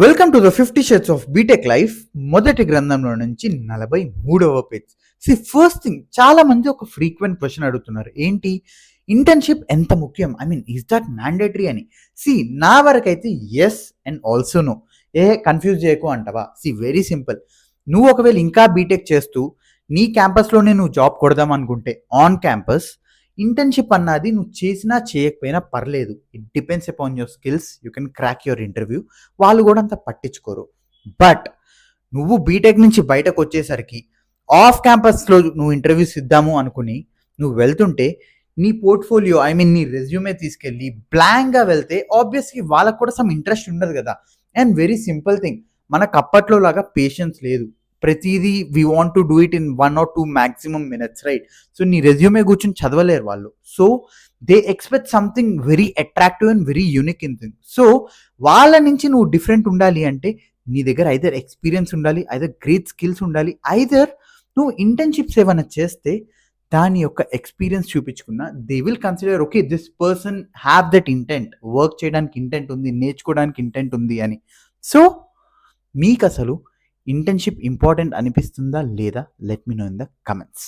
Welcome to the 50 shades of BTech life. మొదటి గ్రంథంలో నుంచి 43వ పేజ్. ఫస్ట్ థింగ్, చాలా మంది ఒక ఫ్రీక్వెంట్ క్వశ్చన్ అడుగుతున్నారు. ఏంటి, ఇంటర్న్షిప్ ఎంత ముఖ్యం? I mean, is that mandatory అని. నా వరకైతే yes and also no. Confuse చేయకు అంటావా? Very simple. నువ్వు ఒకవేళ ఇంకా బీటెక్ చేస్తూ నీ క్యాంపస్లోనే నువ్వు జాబ్ కొడదాం అనుకుంటే, ఆన్ క్యాంపస్ ఇంటర్న్షిప్ అన్నది నువ్వు చేసినా చేయకపోయినా పర్లేదు. It depends upon your skills. You can crack your interview. వాళ్ళు కూడా అంత పట్టించుకోరు. బట్ నువ్వు బీటెక్ నుంచి బయటకు వచ్చేసరికి ఆఫ్ క్యాంపస్లో నువ్వు ఇంటర్వ్యూస్ ఇద్దాము అనుకుని నువ్వు వెళ్తుంటే నీ పోర్ట్ఫోలియో, ఐ మీన్ నీ రెజ్యూమే తీసుకెళ్ళి బ్లాంక్గా వెళ్తే ఆబ్వియస్లీ వాళ్ళకు కూడా సమ్ ఇంట్రెస్ట్ ఉండదు కదా. అండ్ వెరీ సింపుల్ థింగ్, మనకు అప్పట్లో లాగా పేషెన్స్ లేదు. ప్రతిదీ we want to do it in 1 or 2 maximum minutes, right? So నీ రెజ్యూమే కూర్చొని చదవలేరు వాళ్ళు. So they expect something very attractive and very unique in thing. So వాళ్ళ నుంచి నువ్వు డిఫరెంట్ ఉండాలి అంటే నీ దగ్గర ఐదర్ ఎక్స్పీరియన్స్ ఉండాలి, ఐదర్ గ్రేట్ స్కిల్స్ ఉండాలి, ఐదర్ నువ్వు ఇంటర్న్షిప్స్ ఏమైనా చేస్తే దాని యొక్క ఎక్స్పీరియన్స్ చూపించుకున్నా they will consider, okay, this person have that intent, work చేయడానికి ఇంటెంట్ ఉంది, నేర్చుకోవడానికి ఇంటెంట్ ఉంది అని. సో మీకు అసలు ఇంటర్న్షిప్ ఇంపార్టెంట్ అనిపిస్తుందా లేదా? Let me know in the comments.